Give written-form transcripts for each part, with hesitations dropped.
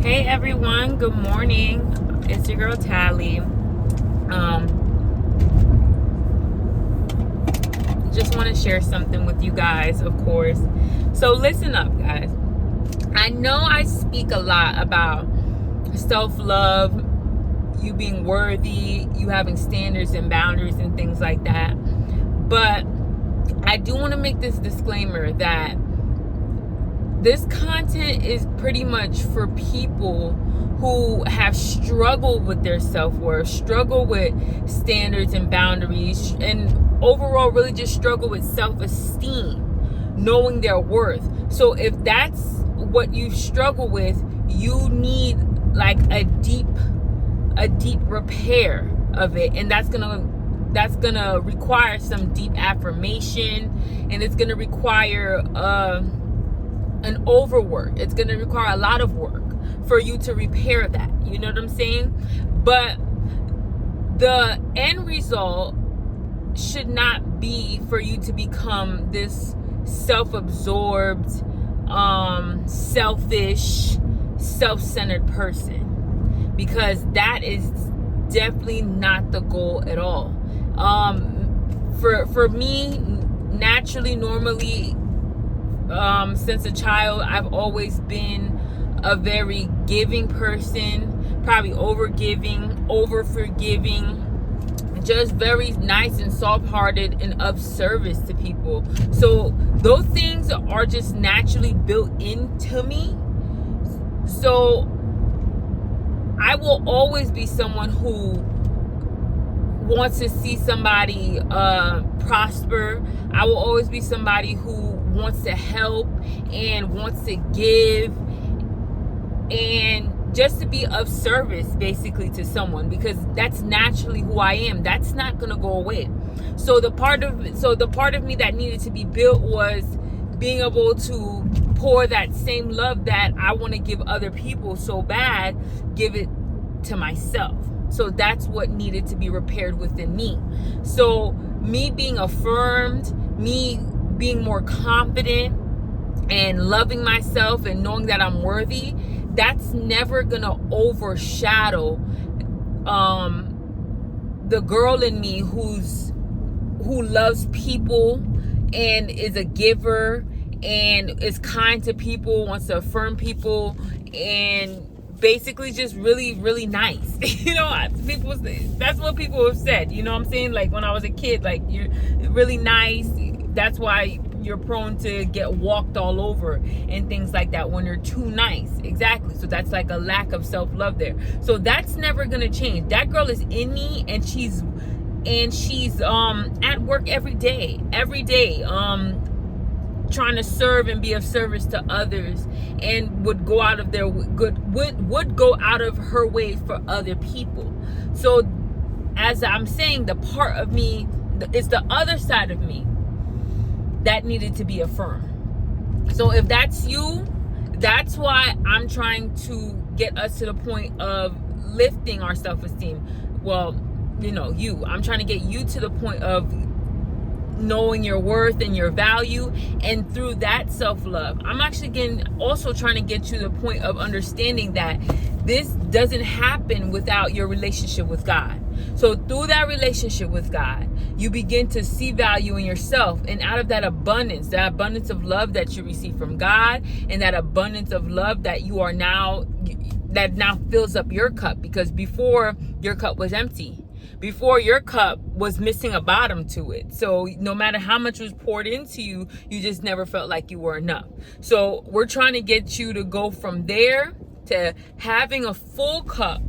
Hey everyone, good morning. It's your girl Tally. Just want to share something with you guys, of course. So listen up, guys. I know I speak a lot about self-love, you being worthy, you having standards and boundaries and things like that. But I do want to make this disclaimer that this content is pretty much for people who have struggled with their self-worth, struggle with standards and boundaries, and overall really just struggle with self-esteem, knowing their worth. So if that's what you struggle with, you need like a deep repair of it, and that's gonna require some deep affirmation, and it's gonna require an overwork. It's going to require a lot of work for you to repair that. You know what I'm saying? But the end result should not be for you to become this self-absorbed, selfish, self-centered person, because that is definitely not the goal at all. For me, naturally, normally, since a child, I've always been a very giving person, probably over giving, over forgiving, just very nice and soft-hearted and of service to people. So those things are just naturally built into me. So I will always be someone who wants to see somebody prosper. I will always be somebody who wants to help and wants to give and just to be of service basically to someone, because that's naturally who I am. That's not gonna go away. So the part of me that needed to be built was being able to pour that same love that I want to give other people so bad, give it to myself. So that's what needed to be repaired within me. So me being affirmed, me being more confident and loving myself and knowing that I'm worthy, that's never gonna overshadow the girl in me who loves people and is a giver and is kind to people, wants to affirm people, and basically just really, really nice. That's what people have said. You know what I'm saying? Like when I was a kid, like, you're really nice. That's why you're prone to get walked all over and things like that when you're too nice. Exactly. So that's like a lack of self-love there. So that's never gonna change. That girl is in me, and she's at work every day, trying to serve and be of service to others, and would go out of her way for other people. So as I'm saying, the part of me, it's the other side of me that needed to be affirmed. So if that's you, that's why I'm trying to get us to the point of lifting our self-esteem. Well, I'm trying to get you to the point of knowing your worth and your value, and through that self-love, I'm actually also trying to get you to the point of understanding that this doesn't happen without your relationship with God. So through that relationship with God, you begin to see value in yourself, and out of that abundance of love that you receive from God, and that abundance of love that now fills up your cup, because before your cup was empty. Before, your cup was missing a bottom to it. So no matter how much was poured into you, you just never felt like you were enough. So we're trying to get you to go from there to having a full cup,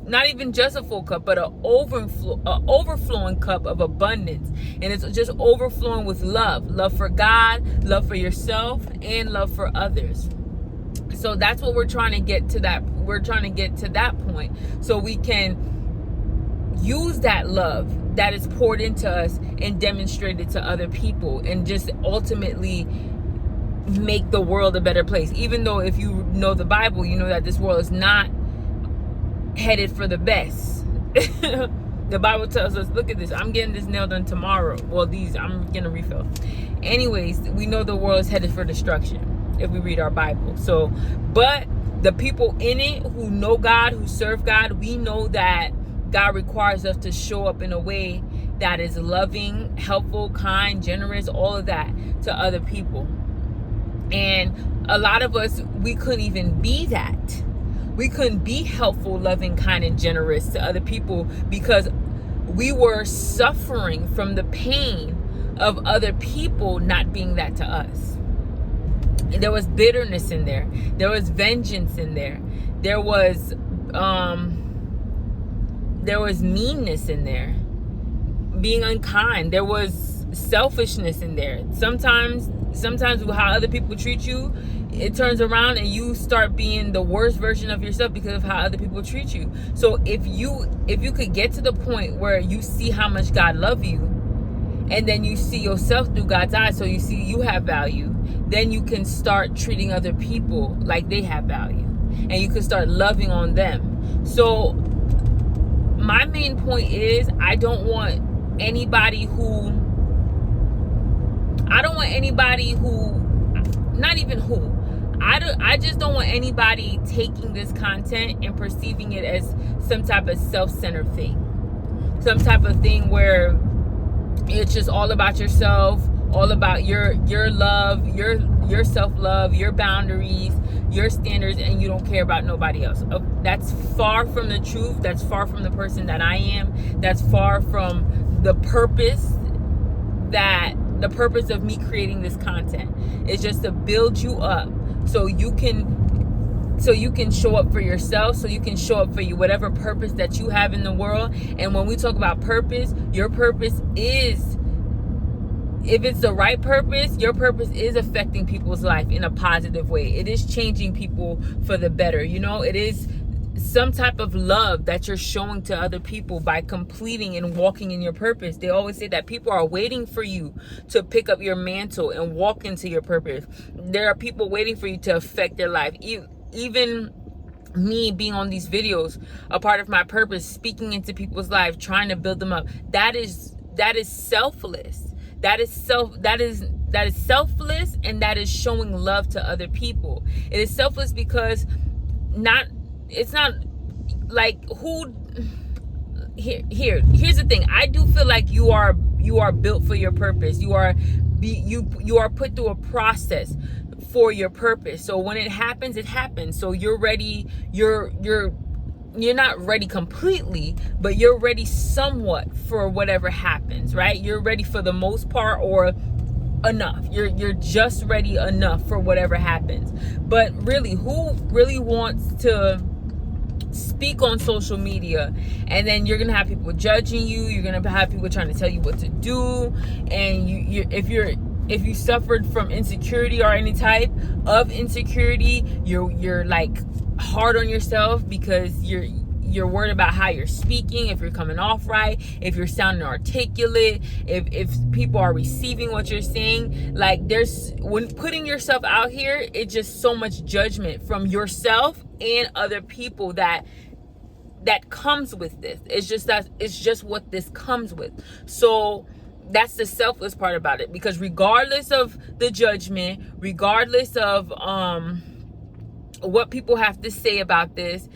not even just a full cup, but an overflowing cup of abundance. And it's just overflowing with love for God, love for yourself, and love for others. So that's what we're trying to get to that. We're trying to get to that point so we can use that love that is poured into us and demonstrate it to other people, and just ultimately make the world a better place. Even though, if you know the Bible, you know that this world is not headed for the best. The Bible tells us, look at this, I'm getting this nail done tomorrow. Well, I'm gonna refill. Anyways, we know the world is headed for destruction if we read our Bible. So, but the people in it who know God, who serve God, we know that God requires us to show up in a way that is loving, helpful, kind, generous, all of that to other people. And a lot of us, we couldn't even be that. We couldn't be helpful, loving, kind, and generous to other people because we were suffering from the pain of other people not being that to us. And there was bitterness in there. There was vengeance in there. There was meanness in there. Being unkind. There was selfishness in there. Sometimes how other people treat you, it turns around and you start being the worst version of yourself because of how other people treat you. So if you could get to the point where you see how much God loves you, and then you see yourself through God's eyes, so you see you have value, then you can start treating other people like they have value, and you can start loving on them. So my main point is, I don't want anybody who, I just don't want anybody taking this content and perceiving it as some type of self-centered thing. Some type of thing where it's just all about yourself, all about your love, your self-love, your boundaries, your standards, and you don't care about nobody else. That's far from the truth. That's far from the person that I am. That's far from the purpose of me creating this content. It's just to build you up so you can show up for yourself, so you can show up for whatever purpose that you have in the world. And when we talk about purpose, your purpose is, if it's the right purpose, your purpose is affecting people's life in a positive way. It is changing people for the better. It is some type of love that you're showing to other people by completing and walking in your purpose. They always say that people are waiting for you to pick up your mantle and walk into your purpose. There are people waiting for you to affect their life. Even me being on these videos, a part of my purpose, speaking into people's lives, trying to build them up. That is selfless. That is selfless, and that is showing love to other people. It is selfless because it's not like here's the thing. I do feel like you are built for your purpose. You are put through a process for your purpose. So when it happens, it happens. So you're ready. You're not ready completely, but you're ready somewhat for whatever happens, right? You're ready for the most part, or enough. You're just ready enough for whatever happens. But really, who really wants to speak on social media, and then you're gonna have people judging you, you're gonna have people trying to tell you what to do, and if you suffered from insecurity or any type of insecurity, you're like hard on yourself because you're worried about how you're speaking, if you're coming off right, if you're sounding articulate, if people are receiving what you're saying. Like, when putting yourself out here, it's just so much judgment from yourself and other people that comes with this. It's just what this comes with. So that's the selfless part about it, because regardless of the judgment, regardless of what people have to say about this,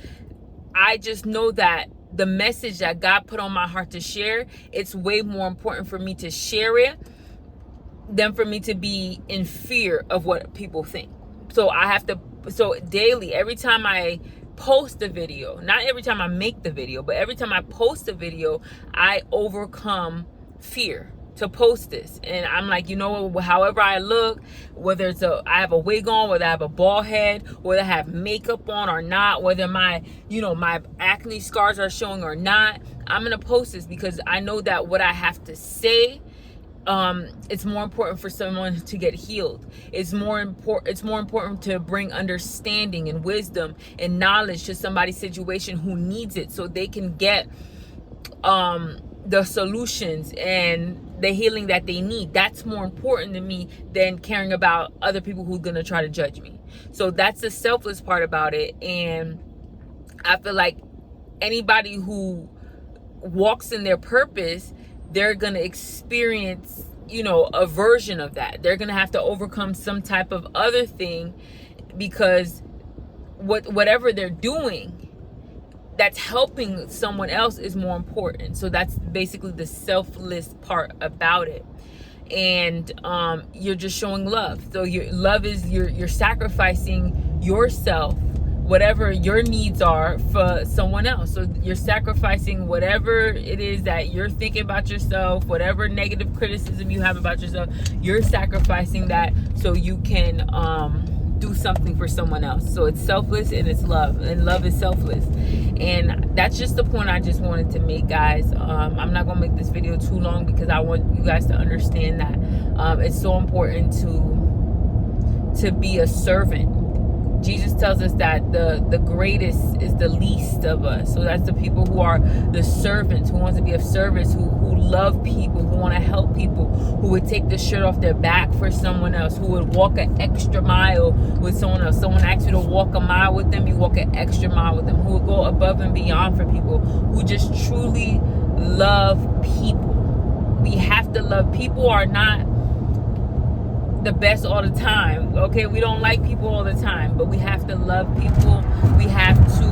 I just know that the message that God put on my heart to share, it's way more important for me to share it than for me to be in fear of what people think. So daily, every time I post a video, not every time I make the video, but every time I post a video, I overcome fear to post this. And I'm like, however I look, whether I have a wig on, whether I have a bald head, whether I have makeup on or not, whether my acne scars are showing or not, I'm gonna post this because I know that what I have to say, it's more important for someone to get healed. It's more important to bring understanding and wisdom and knowledge to somebody's situation who needs it, so they can get the solutions and the healing that they need. That's more important to me than caring about other people who are gonna try to judge me. So that's the selfless part about it. And I feel like anybody who walks in their purpose, they're gonna experience a version of that. They're gonna have to overcome some type of other thing, because whatever they're doing that's helping someone else is more important. So that's basically the selfless part about it. And you're just showing love. So your love is you're sacrificing yourself, whatever your needs are, for someone else. So you're sacrificing whatever it is that you're thinking about yourself, whatever negative criticism you have about yourself, you're sacrificing that so you can do something for someone else. So it's selfless and it's love, and love is selfless. And that's just the point I just wanted to make, guys. I'm not gonna make this video too long because I want you guys to understand that it's so important to be a servant. Jesus tells us that the greatest is the least of us. So that's the people who are the servants, who wants to be of service, who love people, who want to help people, who would take the shirt off their back for someone else, who would walk an extra mile with someone else. Someone asks you to walk a mile with them, you walk an extra mile with them, who would go above and beyond for people, who just truly love people. We have to love. People are not the best all the time, okay? We don't like people all the time, but we have to love people. We have to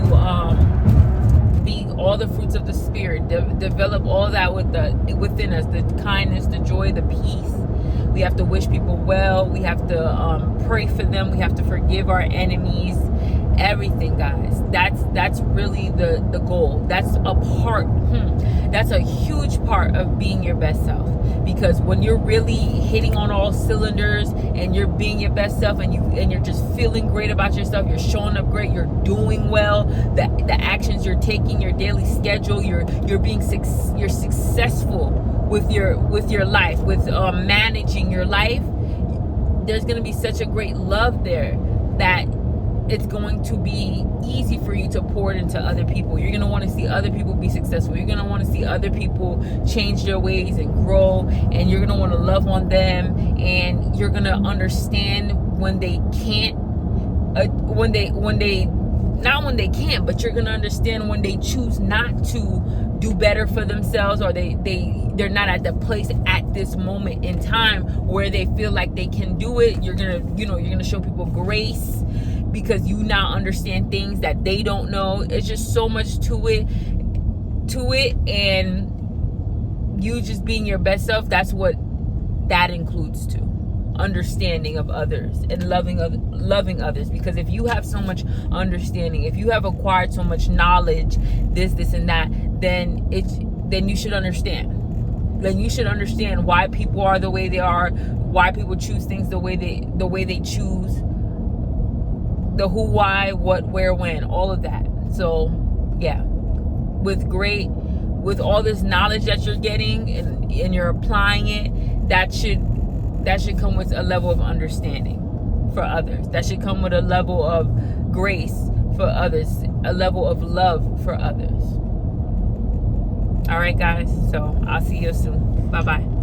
be all the fruits of the Spirit, develop all that within us, the kindness, the joy, the peace. We have to wish people well. We have to pray for them. We have to forgive our enemies. Everything, guys. That's really the goal. That's a part. That's a huge part of being your best self. Because when you're really hitting on all cylinders and you're being your best self, and you're just feeling great about yourself, you're showing up great, you're doing well, the actions you're taking, your daily schedule, you're successful with your life, with managing your life. There's going to be such a great love there that it's going to be easy for you to pour it into other people. You're going to want to see other people be successful. You're going to want to see other people change their ways and grow, and you're going to want to love on them, and you're going to understand when they can't, not when they can't, but you're going to understand when they choose not to do better for themselves, or they're not at the place at this moment in time where they feel like they can do it. You're going to show people grace, because you now understand things that they don't know. It's just so much to it, and you just being your best self, that's what that includes too. Understanding of others and loving others. Because if you have so much understanding, if you have acquired so much knowledge, this and that, then you should understand. Then you should understand why people are the way they are, why people choose things the way they choose. The who, why, what, where, when, all of that. So yeah, with all this knowledge that you're getting and you're applying it, that should come with a level of understanding for others. That should come with a level of grace for others, a level of love for others. All right, guys. So I'll see you soon. Bye-bye.